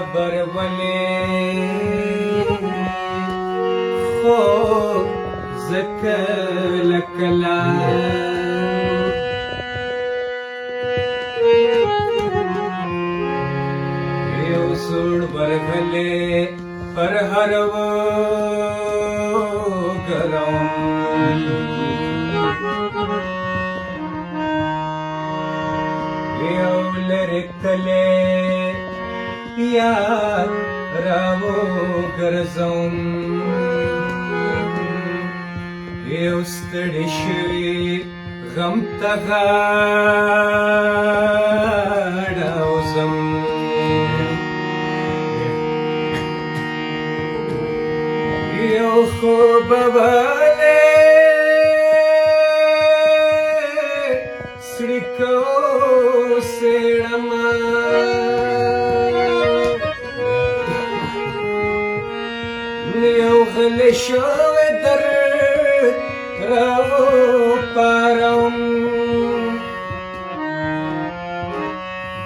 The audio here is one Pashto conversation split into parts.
خبر ولې خو زکه لکلا یو سوړ ورغلې پر هر و ګرم یو لرې کلې یاد راو ګرځوم یو ستړی شوی غم ته غاړه وزم یو خوب والی سړیکو سړما یو غلی شوی در راو پارم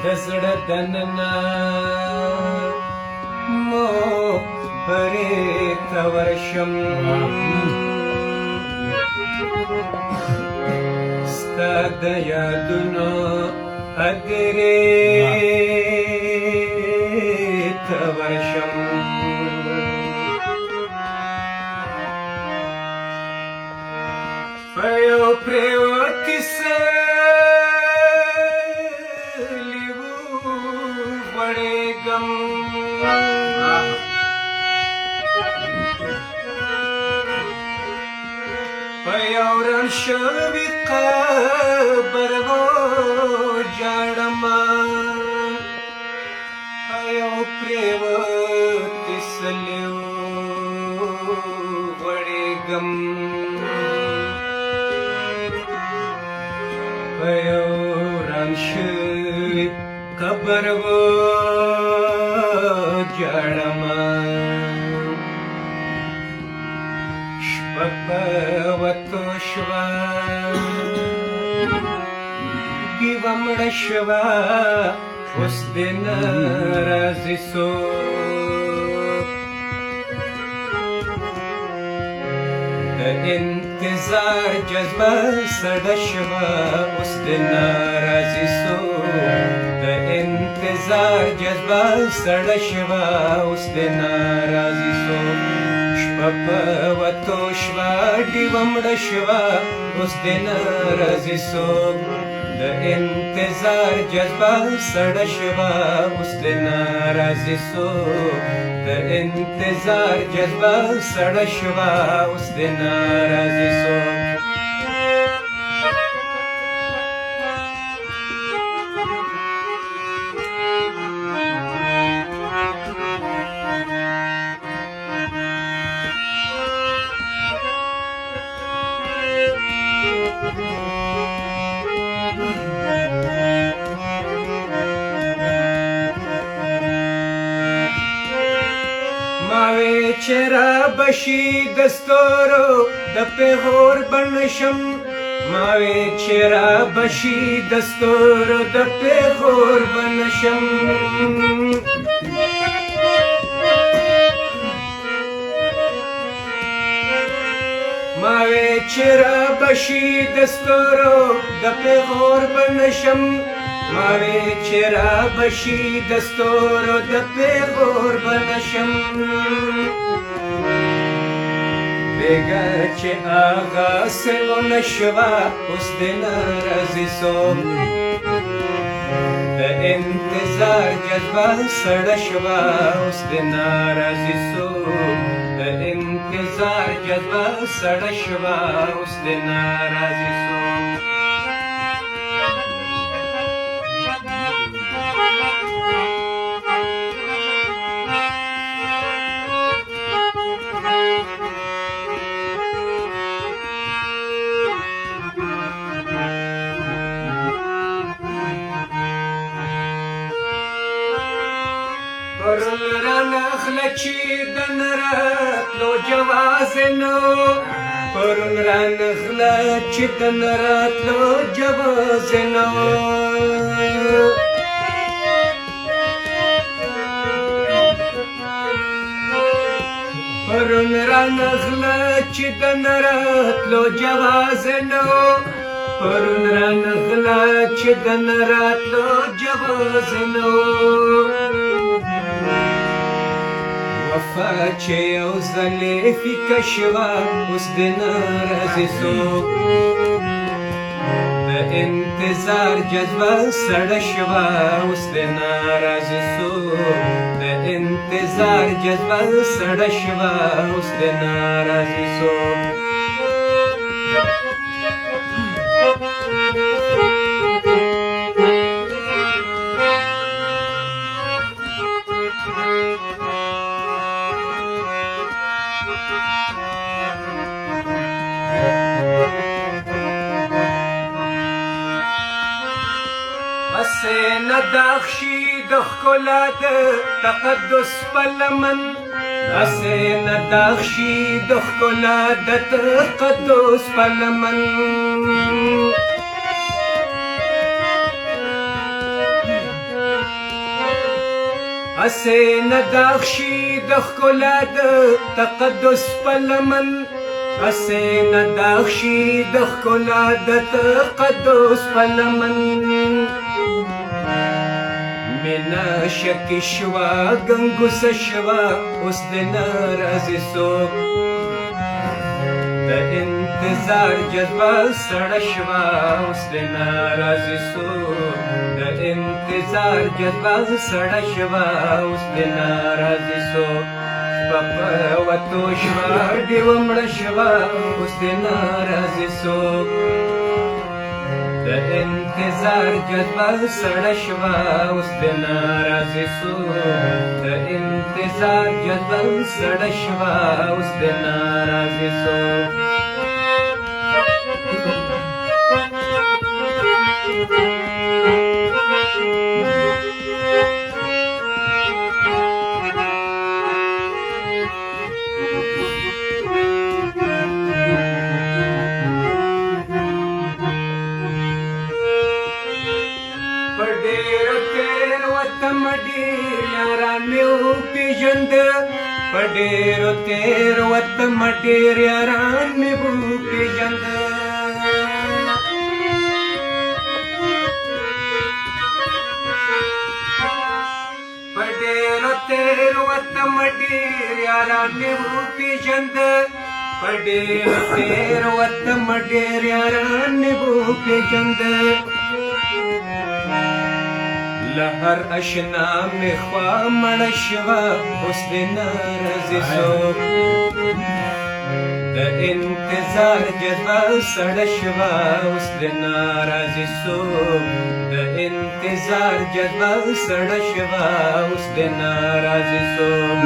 د زړه دننه مو برې ته ورشم ستا د یادونو هدیرې ته ورشم په یو پرېوتي سلي وغوړېږم په یو ړنګ شوي قبر وژاړمه په یو پرېوتي سلي وغوړېږم په یو ړنګ شوي قبر وژاړمه شپه په وتو شوه ډیوه مړه شوه اوس دې نه راځي څوک د انتظار جذبه سړه شوه اوس دې نه راځي څوک د انتظار جذبه سړه شوه اوس دې نه راځي څوک شپه په وتو شوه ډیوه مړه شوه اوس دې نه راځي څوک د انتظار جذبه سړه شوه اوس دې نه راځي څوک د انتظار جذبه سړه شوه اوس دې نه راځي څوک ماوی چې رابشي د ستورو د پیغور بڼ شم ماوی چې رابشي د ستورو د پیغور بڼ شم ماوی چې رابشي د ستورو د پیغور بڼ شم ماوی چې رابشي د ستورو د پیغور بڼ شم بیګا چې اغاسې ونه شوه اوس دې نه راځي څوک د انتظار جذبه سړه شوه اوس دې نه راځي څوک د انتظار جذبه سړه شوه اوس دې نه راځي څوک پرون رانغله چې د نراتلو جواز نو پرون رانغله چې د نراتلو جواز نو پرون رانغله چې د نراتلو جواز نو پرون رانغله چې د نراتلو جواز نو وفا چې یو ځلې فیکه شوه اوس د ناراضي څوک د انتظار جذبه سړه شوه اوس د ناراضي څوک د انتظار جذبه سړه شوه اوس د ناراضي څوک اسې نه داخشي د ښکلا د تقدس په لمن اسې نه داخشي د ښکلا د تقدس په لمن اسې نه داخشي د ښکلا د تقدس په لمن اسې نه داخشي د ښکلا د تقدس په لمن مینا شکی شوا گنگوسه شوا اوس د ناراضي څوک د انتظار جذبه سړه شوا اوس د ناراضي څوک د انتظار جذبه سړه شوا اوس د ناراضي څوک شپه په وتو شوه ډېوه مړه شوه اوس د ناراضي څوک د انتظار جذبه سړه شوه اوس د ناراضي څوک د انتظار جذبه سړه شوه اوس د ناراضي څوک ډېر یاران مې وپېژنده په ډېرو تېروتم ډېر یاران مې وپېژنده په ډېرو تېروتم ډېر یاران مې وپېژنده په ډېرو تېروتم ډېر یاران مې وپېژنده له هر اشنا مې خوا مړه شوه اوس د ناراضي څوک د انتظار جذبه سړه شوه اوس د ناراضي څوک د انتظار جذبه سړه شوه اوس د ناراضي څوک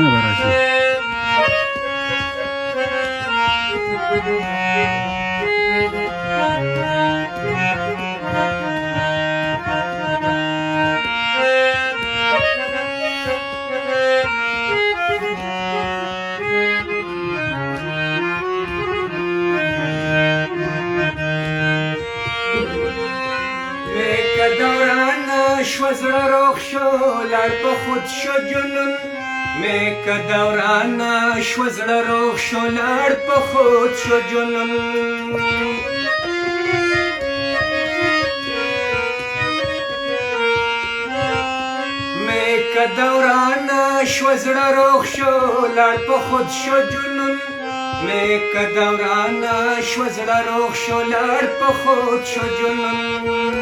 شو زړه روغ شو لاړ په خود شو جنون مې که دورانه شو زړه روغ شو لاړ په خود شو جنون مې که دورانه شو زړه روغ شو لاړ په خود شو جنون مې که دورانه شو زړه روغ شو لاړ په خود شو جنون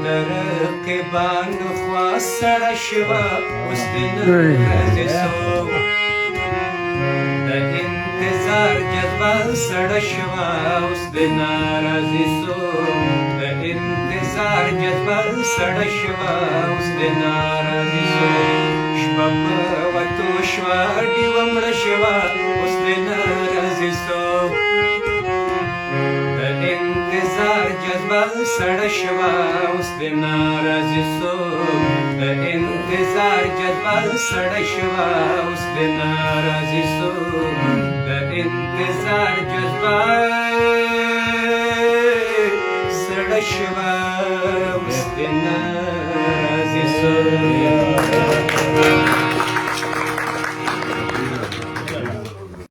رقیبانو خوا سړه شوه اوس د ناراضي څوک د انتظار جذبه سړه شوه اوس د ناراضي څوک د انتظار جذبه سړه شوه اوس د ناراضي څوک شپه په وتو شوه ډېوه مړه شوه اوس د ناراضي څوک انتظار جذبه سړه شوه اوس د ناراضي څوک د انتظار انتظار جذبه سړی شوه اوس دې ناراضي سو د انتظار جذبه سړی شوه اوس دې ناراضي سو